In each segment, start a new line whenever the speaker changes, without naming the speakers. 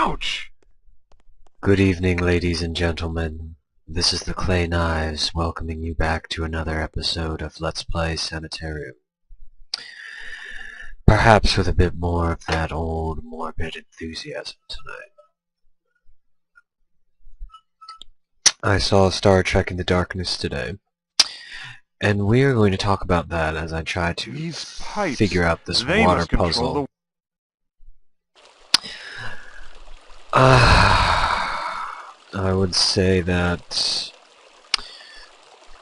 Ouch!
Good evening, ladies and gentlemen. This is the Clay Knives welcoming you back to another episode of Let's Play Sanitarium. Perhaps with a bit more of that old morbid enthusiasm tonight. I saw Star Trek Into Darkness today, and we are going to talk about that as I try to
These pipes,
figure out this
they
water
must control
puzzle. I would say that...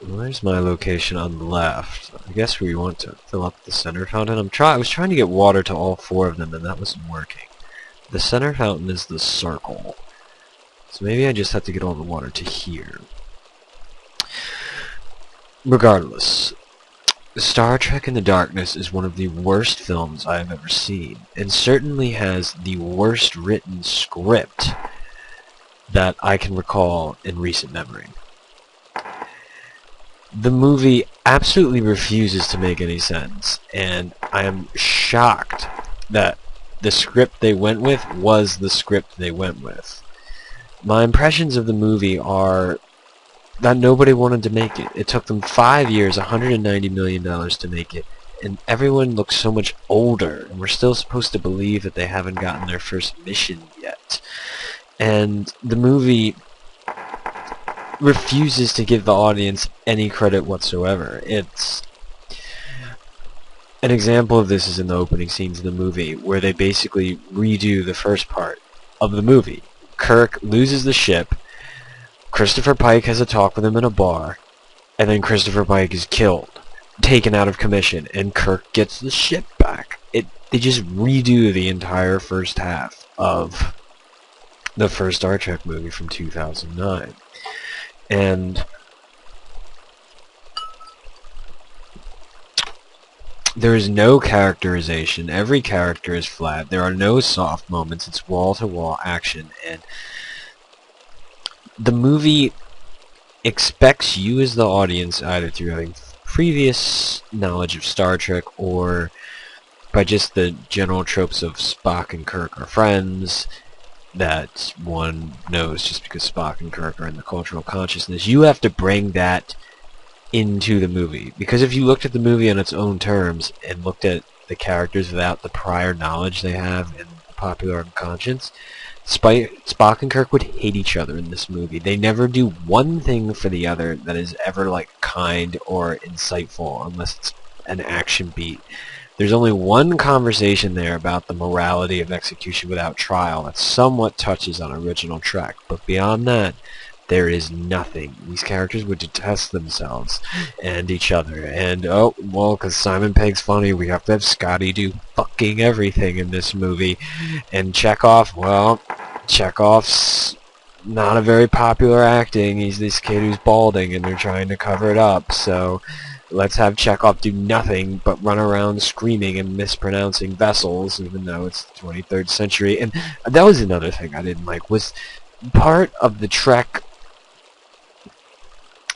Where's my location on the left? I guess we want to fill up the center fountain. I was trying to get water to all four of them, and that wasn't working. The center fountain is the circle. So maybe I just have to get all the water to here. Regardless, Star Trek Into Darkness is one of the worst films I have ever seen, and certainly has the worst written script that I can recall in recent memory. The movie absolutely refuses to make any sense, and I am shocked that the script they went with was the script they went with. My impressions of the movie are that nobody wanted to make it. It took them 5 years, $190 million to make it, and everyone looks so much older, and we're still supposed to believe that they haven't gotten their first mission yet. And the movie refuses to give the audience any credit whatsoever. It's an example of this is in the opening scenes of the movie, where they basically redo the first part of the movie. Kirk loses the ship, Christopher Pike has a talk with him in a bar, and then Christopher Pike is killed, taken out of commission, and Kirk gets the ship back. They just redo the entire first half of the first Star Trek movie from 2009. And there is no characterization. Every character is flat. There are no soft moments. It's wall-to-wall action. And the movie expects you as the audience, either through having previous knowledge of Star Trek or by just the general tropes of Spock and Kirk are friends, that one knows just because Spock and Kirk are in the cultural consciousness. You have to bring that into the movie. Because if you looked at the movie on its own terms and looked at the characters without the prior knowledge they have in the popular unconscious, Spock and Kirk would hate each other in this movie. They never do one thing for the other that is ever like kind or insightful unless it's an action beat. There's only one conversation there about the morality of execution without trial that somewhat touches on original Trek, but beyond that, there is nothing. These characters would detest themselves and each other, and oh, well, because Simon Pegg's funny, we have to have Scotty do fucking everything in this movie, and Chekhov, well, Chekhov's not a very popular acting. He's this kid who's balding, and they're trying to cover it up, so let's have Chekhov do nothing but run around screaming and mispronouncing vessels, even though it's the 23rd century. And that was another thing I didn't like, was part of the Trek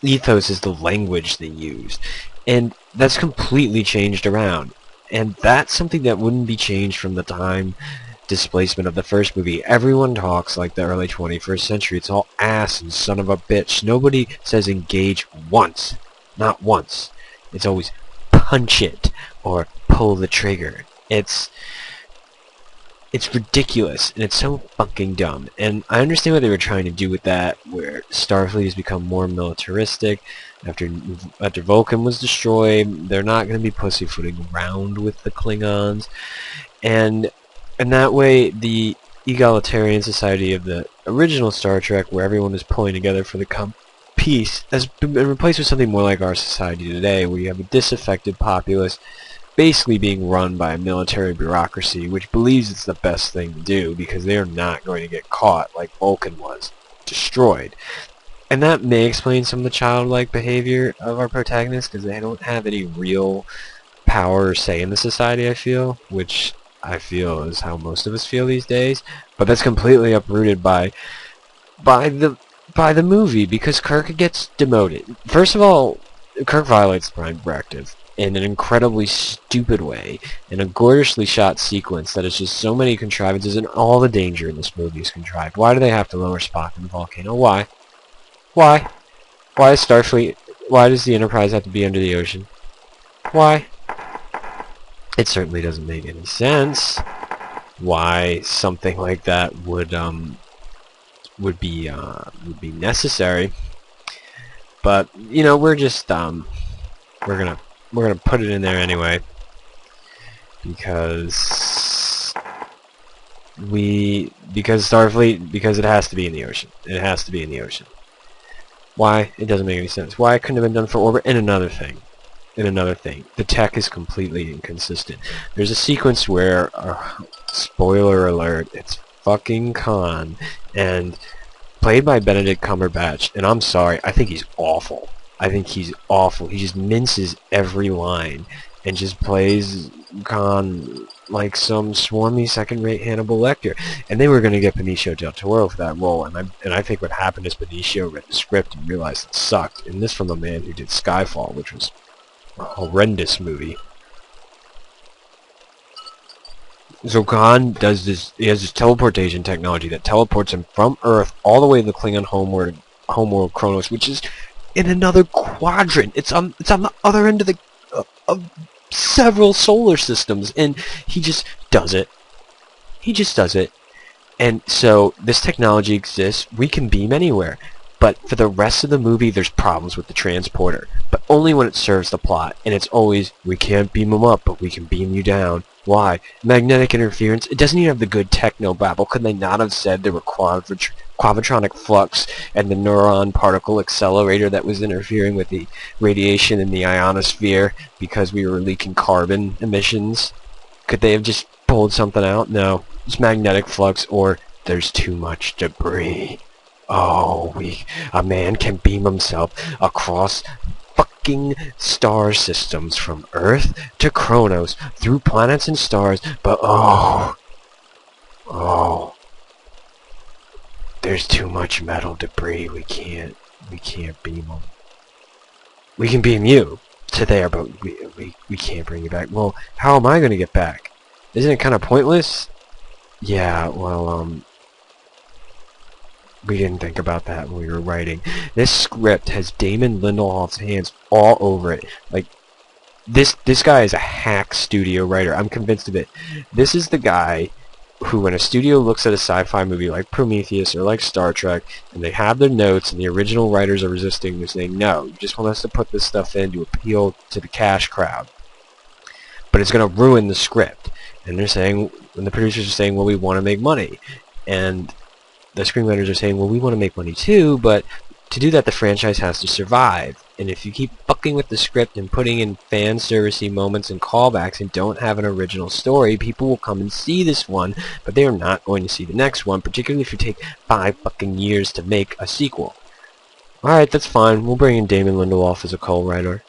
ethos is the language they used. And that's completely changed around. And that's something that wouldn't be changed from the time displacement of the first movie. Everyone talks like the early 21st century. It's all ass and son of a bitch. Nobody says engage once. Not once. It's always punch it or pull the trigger. It's ridiculous, and it's so fucking dumb. And I understand what they were trying to do with that, where Starfleet has become more militaristic. After Vulcan was destroyed, they're not going to be pussyfooting around with the Klingons. And that way, the egalitarian society of the original Star Trek, where everyone is pulling together for the peace, has been replaced with something more like our society today, where you have a disaffected populace basically being run by a military bureaucracy which believes it's the best thing to do because they're not going to get caught like Vulcan was, destroyed. And that may explain some of the childlike behavior of our protagonists, because they don't have any real power or say in the society, I feel, which I feel is how most of us feel these days. But that's completely uprooted by the movie, because Kirk gets demoted. First of all, Kirk violates the Prime Directive, in an incredibly stupid way, in a gorgeously shot sequence that is just so many contrivances, and all the danger in this movie is contrived. Why do they have to lower Spock in the volcano? Why? Why? Why is Starfleet... Why does the Enterprise have to be under the ocean? Why? It certainly doesn't make any sense why something like that would be necessary. But you know, we're just we're gonna put it in there anyway because Starfleet, because it has to be in the ocean. It has to be in the ocean. Why? It doesn't make any sense. Why it couldn't have been done for orbit? And another thing, the tech is completely inconsistent. There's a sequence where, spoiler alert, it's fucking Khan, and played by Benedict Cumberbatch, and I'm sorry, I think he's awful. I think he's awful. He just minces every line and just plays Khan like some swarmy second-rate Hannibal Lecter. And they were going to get Benicio del Toro for that role, and I think what happened is Benicio read the script and realized it sucked. And this from a man who did Skyfall, which was a horrendous movie. So Khan does this. He has this teleportation technology that teleports him from Earth all the way to the Klingon homeworld Kronos, which is in another quadrant. It's on the other end of the of several solar systems, and he just does it. He just does it. And so this technology exists. We can beam anywhere. But for the rest of the movie, there's problems with the transporter. But only when it serves the plot. And it's always, we can't beam them up, but we can beam you down. Why? Magnetic interference. It doesn't even have the good techno babble. Could they not have said there were quadratronic flux and the neuron particle accelerator that was interfering with the radiation in the ionosphere because we were leaking carbon emissions? Could they have just pulled something out? No. It's magnetic flux, or there's too much debris. Oh, a man can beam himself across fucking star systems from Earth to Kronos through planets and stars, but oh, there's too much metal debris. We can't beam them. We can beam you to there, but we can't bring you back. Well, how am I going to get back? Isn't it kind of pointless? Yeah, well, we didn't think about that when we were writing. This script has Damon Lindelof's hands all over it. Like, this guy is a hack studio writer. I'm convinced of it. This is the guy who, when a studio looks at a sci-fi movie like Prometheus or like Star Trek, and they have their notes, and the original writers are resisting, they're saying, no, you just want us to put this stuff in to appeal to the cash crowd. But it's going to ruin the script. And they're saying, and the producers are saying, well, we want to make money. And the screenwriters are saying, well, we want to make money too, but to do that, the franchise has to survive. And if you keep fucking with the script and putting in fan servicey moments and callbacks and don't have an original story, people will come and see this one, but they are not going to see the next one, particularly if you take 5 fucking years to make a sequel. Alright, that's fine. We'll bring in Damon Lindelof as a co-writer.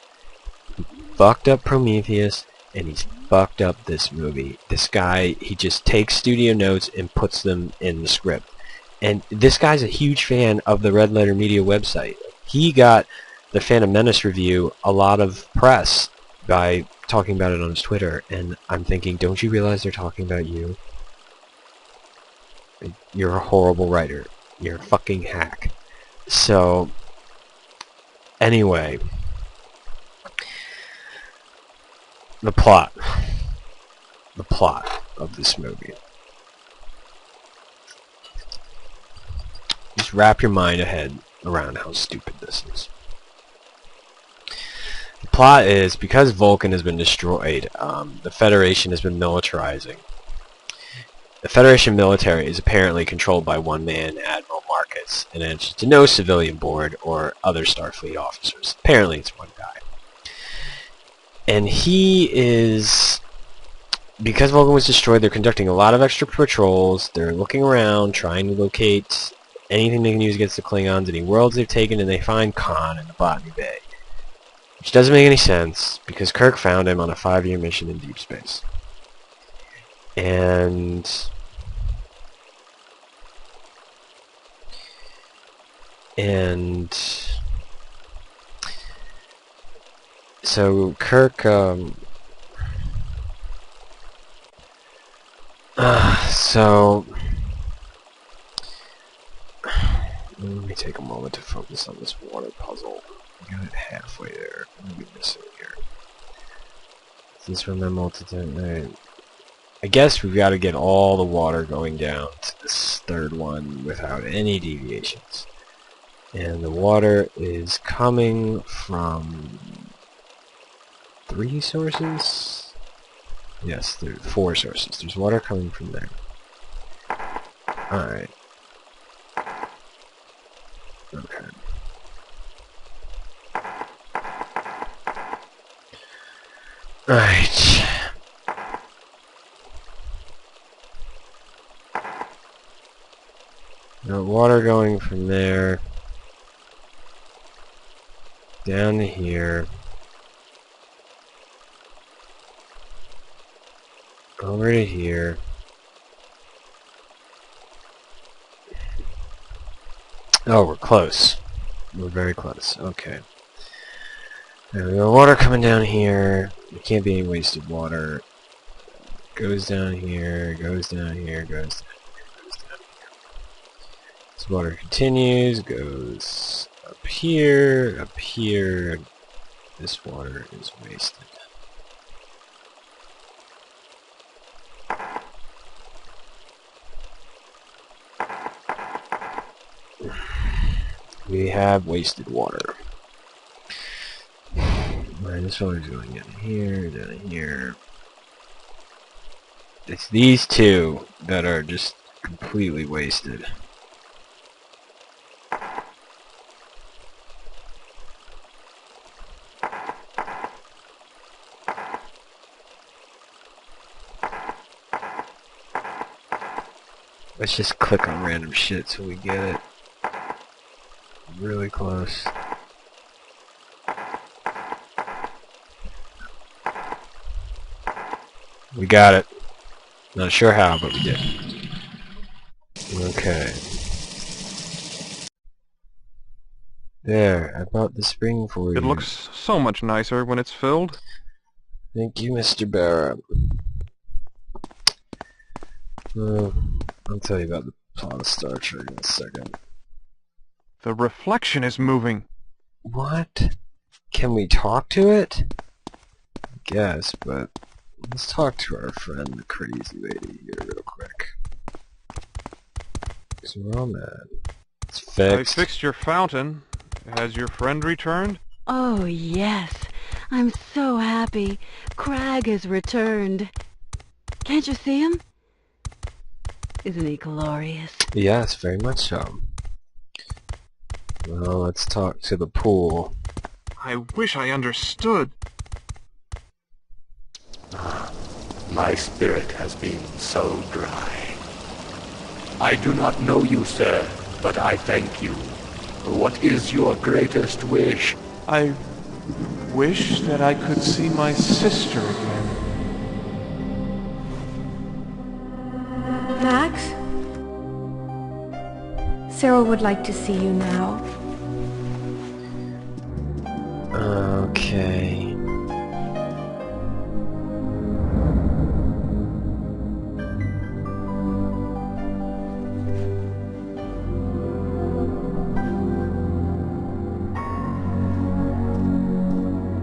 He fucked up Prometheus, and he's fucked up this movie. This guy, he just takes studio notes and puts them in the script. And this guy's a huge fan of the Red Letter Media website. He got the Phantom Menace review a lot of press by talking about it on his Twitter, and I'm thinking, don't you realize they're talking about you? You're a horrible writer. You're a fucking hack. So, anyway, the plot of this movie. Just wrap your mind ahead around how stupid this is. The plot is, because Vulcan has been destroyed, the Federation has been militarizing. The Federation military is apparently controlled by one man, Admiral Marcus, and answers to no civilian board or other Starfleet officers. Apparently it's one guy. And he is... Because Vulcan was destroyed, they're conducting a lot of extra patrols. They're looking around, trying to locate anything they can use against the Klingons, any worlds they've taken, and they find Khan in the Botany Bay. Which doesn't make any sense, because Kirk found him on a 5-year mission in deep space. And... So Kirk, so let me take a moment to focus on this water puzzle. I got it halfway there. What are we missing here? Is this from my multi-time? I guess we've got to get all the water going down to this third one without any deviations. And the water is coming from 3 sources? Yes, there's 4 sources. There's water coming from there. Alright. Okay. Alright. Now water going from there down to here, over to here. Oh, we're close. We're very close. Okay. Now we got water coming down here. There can't be any wasted water. Goes down here, goes down here, goes down here, goes down here. This water continues, goes up here, up here. This water is wasted. We have wasted water. Alright, this water's going down here. It's these two that are just completely wasted. Let's just click on random shit so we get it. Really close. We got it. Not sure how, but we did. Okay. There, I brought the spring for you.
It looks so much nicer when it's filled.
Thank you, Mr. Barra. I'll tell you about the plot of Star Trek in a second.
The reflection is moving.
What? Can we talk to it? I guess, but let's talk to our friend, the crazy lady, here real quick. So we're all mad. It's fixed.
I fixed your fountain. Has your friend returned?
Oh, yes. I'm so happy. Crag has returned. Can't you see him? Isn't he glorious?
Yes, very much so. Well, let's talk to the pool.
I wish I understood.
My spirit has been so dry. I do not know you, sir, but I thank you. What is your greatest wish?
I wish that I could see my sister again.
Max? Sarah would like to see you now.
Okay.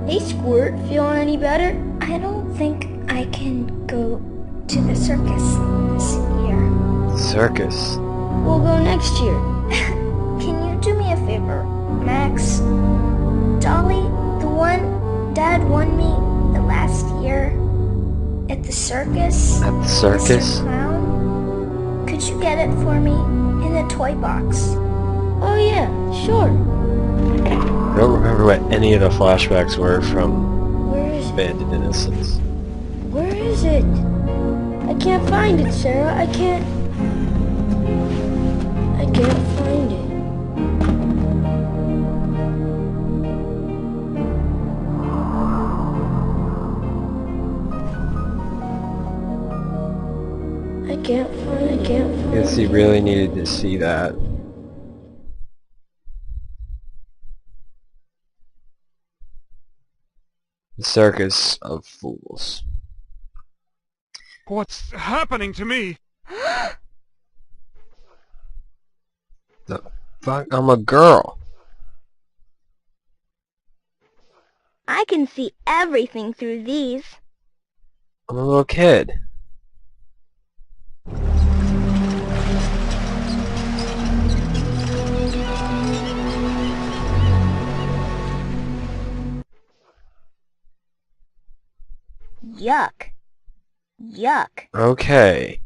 Hey Squirt, feeling any better? I don't think I can go to the circus this year.
Circus?
We'll go next year. Can you do me a favor, Max? Dolly, the one Dad won me the last year at the circus.
At the circus?
Mr. Clown, could you get it for me in the toy box? Oh yeah, sure.
I don't remember what any of the flashbacks were from
Where is it?
Abandoned Innocence.
Where is it? I can't find it, Sarah. I can't find it. I can't find it.
Guess he really needed to see that. The Circus of Fools.
What's happening to me?
The fuck? I'm a girl.
I can see everything through these.
I'm a little kid.
Yuck. Yuck.
Okay.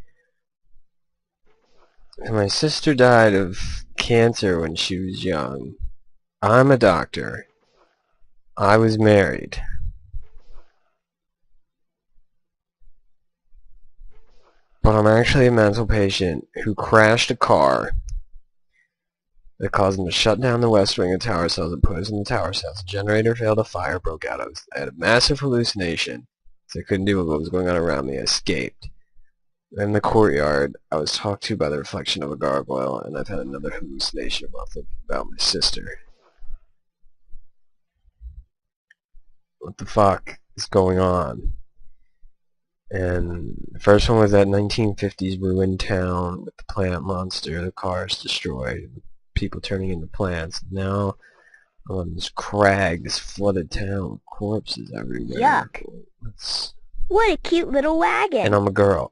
My sister died of cancer when she was young. I'm a doctor. I was married. But I'm actually a mental patient who crashed a car that caused him to shut down the west wing of tower cells and put us in the tower cells. The generator failed, a fire broke out. I had a massive hallucination, so I couldn't deal with what was going on around me. I escaped. In the courtyard, I was talked to by the reflection of a gargoyle, and I've had another hallucination while thinking about my sister. What the fuck is going on? And the first one was that 1950s ruined town with the plant monster, the cars destroyed, people turning into plants. Now I'm on this crag, this flooded town with corpses everywhere.
Yuck. What a cute little wagon.
And I'm a girl.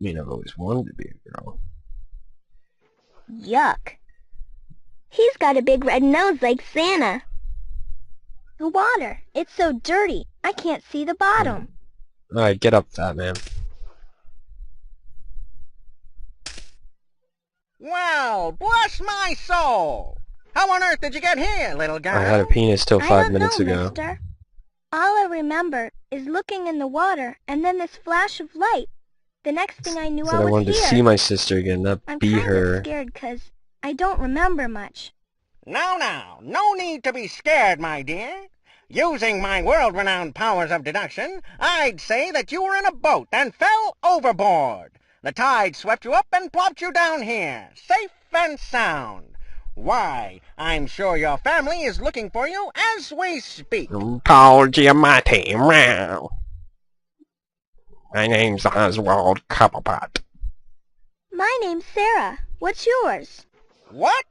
I mean, I've always wanted to be a girl.
Yuck. He's got a big red nose like Santa. The water. It's so dirty. I can't see the bottom.
Alright, get up, fat man.
Well, bless my soul! How on earth did you get here, little girl?
I had a penis till 5 minutes
I don't know,
ago.
mister. All I remember is looking in the water and then this flash of light. The next thing I knew,
Said
I
I
was
wanted
here.
to see my sister again, not
I'm
be
kind
her.
of scared because I don't remember much.
Now, no need to be scared, my dear. Using my world-renowned powers of deduction, I'd say that you were in a boat and fell overboard. The tide swept you up and plopped you down here, safe and sound. Why, I'm sure your family is looking for you as we speak.
Paul Giamatti, meow. My name's Oswald Cobblepot.
My name's Sarah. What's yours?
What?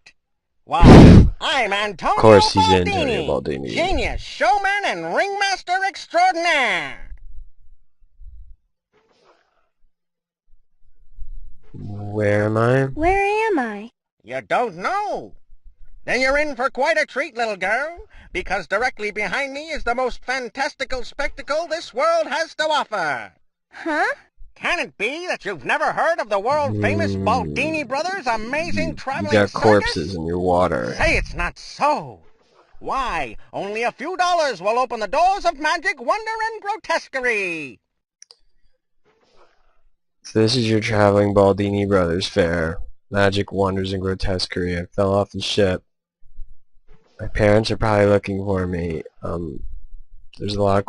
Why, I'm Antonio
Of course he's
Baldini,
Antonio Baldini.
genius, showman, and ringmaster extraordinaire.
Where am I?
Where am I?
You don't know? Then you're in for quite a treat, little girl, because directly behind me is the most fantastical spectacle this world has to offer.
Huh?
Can it be that you've never heard of the world-famous Baldini brothers' amazing
You
traveling
got
circus?
corpses in your water.
Say it's not so. Why, only a few dollars will open the doors of magic, wonder, and grotesquerie.
So this is your traveling Baldini Brothers fair. Magic, wonders, and grotesquerie. I fell off the ship. My parents are probably looking for me. There's a lot of